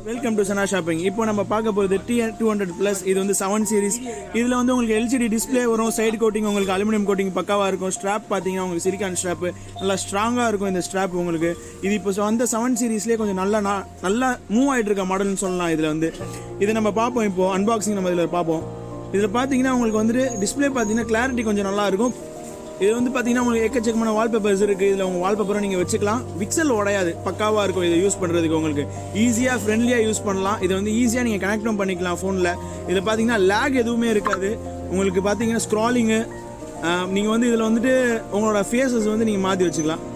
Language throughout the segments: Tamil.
Welcome to Sana shopping. இப்போ நம்ம பார்க்க போகிறது T200 ப்ளஸ். இது வந்து 7 சீரிஸ். இதில் வந்து உங்களுக்கு LCD டிஸ்பிளே வரும், சைடு கோட்டிங் உங்களுக்கு அலுமினியம் கோட்டிங் பக்காவாக இருக்கும். ஸ்ட்ராப் பார்த்தீங்கன்னா உங்களுக்கு சிலிக்கான் ஸ்ட்ராப்பு நல்லா ஸ்ட்ராங்காக இருக்கும். இந்த ஸ்ட்ராப் உங்களுக்கு இது இப்போ வந்து 7 சீரிஸ்லேயே கொஞ்சம் நல்லா மூவ் ஆகிட்டு இருக்க மாடல்னு சொல்லலாம். இதில் வந்து இதை நம்ம பார்ப்போம். இப்போது அன்பாக்சிங் நம்ம இதில் பார்ப்போம். இதில் பார்த்தீங்கன்னா உங்களுக்கு வந்துட்டு டிஸ்பிளே பார்த்தீங்கன்னா கிளாரிட்டி கொஞ்சம் நல்லா இருக்கும். இது வந்து பார்த்தீங்கன்னா உங்களுக்கு எக்கச்சக்கமான வால்பேப்பர்ஸ் இருக்குது. இதில் உங்கள் வால்பேப்பரை நீங்கள் வச்சுக்கலாம். பிக்சல் உடையாது, பக்காவாக இருக்கும். இதை யூஸ் பண்ணுறதுக்கு உங்களுக்கு ஈஸியாக ஃப்ரெண்ட்லியாக யூஸ் பண்ணலாம். இதை வந்து ஈஸியாக நீங்கள் கனெக்டும் பண்ணிக்கலாம் ஃபோனில். இதில் பார்த்தீங்கன்னா லேக் எதுவுமே இருக்காது. உங்களுக்கு பார்த்தீங்கன்னா ஸ்க்ராலிங்கு நீங்கள் வந்து இதில் வந்துட்டு உங்களோட ஃபேஸஸ் வந்து நீங்கள் மாற்றி வச்சுக்கலாம்.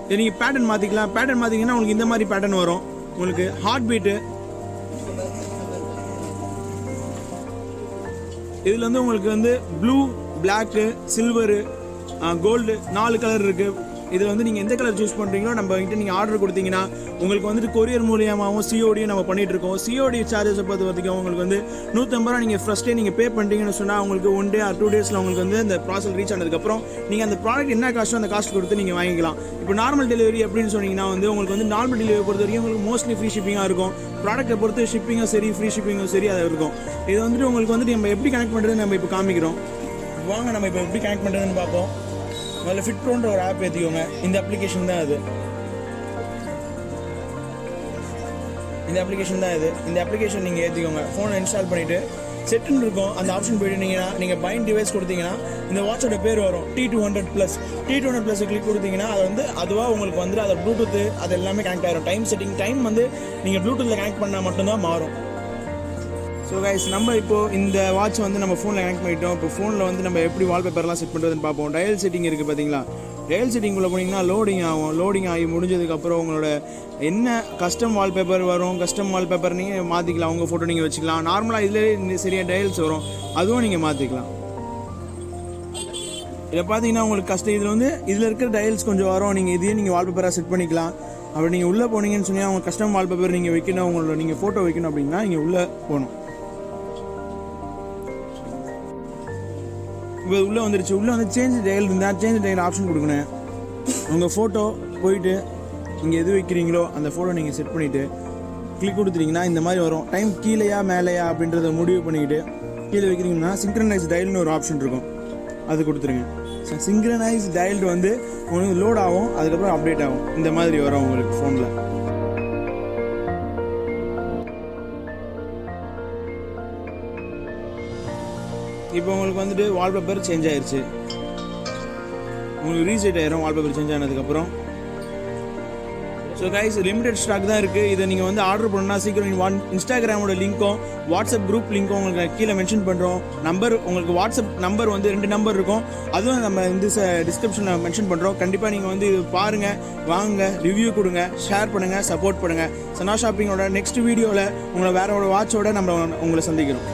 இதை நீங்கள் பேட்டர்ன் மாற்றிக்கலாம். பேட்டர்ன் மாற்றிங்கன்னா உங்களுக்கு இந்த மாதிரி பேட்டர்ன் வரும். உங்களுக்கு ஹார்ட் பீட்டு இதில் வந்து உங்களுக்கு வந்து blue, black, silver, gold 4 colour இருக்குது. இதில் வந்து நீங்கள் எந்த கலர் சூஸ் பண்ணுறீங்களோ நம்ம கிட்ட நீங்கள் ஆர்டர் கொடுத்தீங்கன்னா உங்களுக்கு வந்துட்டு கொரியர் மூலியமாகவும் COD நம்ம பண்ணிகிட்டு இருக்கோம். COD சார்ஜஸை பொறுத்த வரைக்கும் உங்களுக்கு வந்து 150 ரூபா நீங்கள் ஃபஸ்ட்டே நீங்கள் பே பண்ணிட்டீங்கன்னு சொன்னால் உங்களுக்கு 1 டே ஆர் 2 டேஸில் உங்களுக்கு வந்து அந்த ப்ராசஸ் ரீச் ஆனதுக்கப்புறம் நீங்கள் அந்த ப்ராடக்ட் என்ன காஸ்ட்டோ அந்த காஸ்ட் கொடுத்து நீங்கள் வாங்கிக்கலாம். இப்போ நார்மல் டெலிவரி அப்படின்னு சொன்னீங்கன்னா வந்து உங்களுக்கு வந்து நார்மல் டெலிவரி பொறுத்த வரைக்கும் உங்களுக்கு மோஸ்ட்லி ஃப்ரீ ஷிப்பிங்காக இருக்கும். ப்ராடக்ட்டை பொறுத்து ஷிப்பிங்கும் சரி, ஃப்ரீ ஷிப்பிங்கும் சரி அது இருக்கும். இது வந்துட்டு உங்களுக்கு வந்துட்டு நம்ம எப்படி கனெக்ட் பண்ணுறது நம்ம இப்போ காமிக்கிறோம். வாங்க நம்ம இப்போ எப்படி கனெக்ட் பண்ணுறதுன்னு பார்ப்போம். முதல்ல ஃபிட்ப்ரோன்ற ஒரு ஆப் ஏற்றிக்கோங்க. இந்த அப்ளிகேஷன் தான் இது. இந்த அப்ளிகேஷன் நீங்கள் ஏற்றிக்கோங்க. ஃபோனை இன்ஸ்டால் பண்ணிவிட்டு செட்டுன்னு இருக்கும் அந்த ஆப்ஷன் போயிட்டீங்கன்னா நீங்கள் பைண்ட் டிவைஸ் கொடுத்தீங்கன்னா இந்த வாட்சோட பேர் வரும் T200 plus. T200 plus click கொடுத்தீங்கன்னா அது வந்து அதுவாக உங்களுக்கு வந்துட்டு அதை ப்ளூடூத் அது எல்லாமே கனெக்ட் ஆகிரும். டைம் செட்டிங் டைம் வந்து நீங்கள் ப்ளூடூத்தில் கனெக்ட் பண்ணால் மட்டும்தான் மாறும். ஸோ கைஸ் நம்ம இப்போது இந்த வாட்ச் வந்து நம்ம ஃபோனில் கனெக்ட் பண்ணிட்டோம். இப்போ ஃபோனில் வந்து நம்ம எப்படி வால்பேப்பர்லாம் செட் பண்ணுறதுன்னு பார்ப்போம். டயல் செட்டிங் இருக்குது பார்த்தீங்களா. டயல் செட்டிங்குள்ளே போனீங்கன்னா லோடிங் ஆகும். லோடிங் ஆகி முடிஞ்சதுக்கப்புறம் உங்களோட என்ன கஸ்டம் வால்பேப்பர் வரும், கஸ்டம் வால்பேப்பர் நீங்கள் மாற்றிக்கலாம். உங்கள் ஃபோட்டோ நீங்கள் வச்சுக்கலாம். நார்மலாக இதில் சரியாக டயல்ஸ் வரும், அதுவும் நீங்கள் மாற்றிக்கலாம். இதில் பார்த்தீங்கன்னா உங்களுக்கு இதில் இருக்கிற டயல்ஸ் கொஞ்சம் வரும். நீங்கள் இதையும் நீங்கள் வால்பேப்பராக செட் பண்ணிக்கலாம். அப்படி நீங்கள் உள்ளே போனீங்கன்னு சொன்னால் அவங்க கஸ்டம் வால்பேப்பர் நீங்கள் வைக்கணும், உங்களோட நீங்கள் ஃபோட்டோ வைக்கணும் அப்படின்னா நீங்கள் உள்ளே போகணும். இப்போ உள்ளே வந்துருச்சு. உள்ளே வந்து சேஞ்ச் டயல் இருந்தால் சேஞ்ச் டயல் ஆப்ஷன் கொடுக்கணும். உங்கள் ஃபோட்டோ போயிட்டு நீங்கள் எது வைக்கிறீங்களோ அந்த ஃபோட்டோ நீங்கள் செட் பண்ணிவிட்டு கிளிக் கொடுத்துட்டீங்கன்னா இந்த மாதிரி வரும். டைம் கீழேயா மேலேயா அப்படின்றத முடிவு பண்ணிக்கிட்டு கீழே வைக்கிறீங்கன்னா சிங்க்ரனைஸ் டயல்னு ஒரு ஆப்ஷன் இருக்கும், அது கொடுத்துருங்க. சிங்க்ரனைஸ் டயல்டு வந்து உங்களுக்கு லோட் ஆகும், அதுக்கப்புறம் அப்டேட் ஆகும். இந்த மாதிரி வரும் உங்களுக்கு ஃபோனில். இப்போ உங்களுக்கு வந்துட்டு வால்பேப்பர் சேஞ்ச் ஆயிடுச்சு. உங்களுக்கு ரீசெட் ஆயிரும் வால்பேப்பர் சேஞ்ச் ஆனதுக்கப்புறம். ஸோ கைஸ் லிமிடெட் ஸ்டாக் தான் இருக்குது. இதை நீங்கள் வந்து ஆர்டர் பண்ணால் சீக்கிரம் இன்ஸ்டாகிராமோட லிங்க்கும் வாட்ஸ்அப் குரூப் லிங்க்கும் உங்களுக்கு கீழே மென்ஷன் பண்ணுறோம். உங்களுக்கு வாட்ஸ்அப் நம்பர் வந்து 2 நம்பர் இருக்கும், அதுவும் நம்ம இந்த டிஸ்கிரிப்ஷனில் மென்ஷன் பண்ணுறோம். கண்டிப்பாக நீங்கள் வந்து இது பாருங்கள், வாங்க, ரிவ்யூ கொடுங்க, ஷேர் பண்ணுங்கள், சப்போர்ட் பண்ணுங்கள். சனா ஷாப்பிங்கோட நெக்ஸ்ட் வீடியோவில் உங்களை வேற ஒரு வாட்சோட நம்ம உங்களை சந்திக்கிறோம்.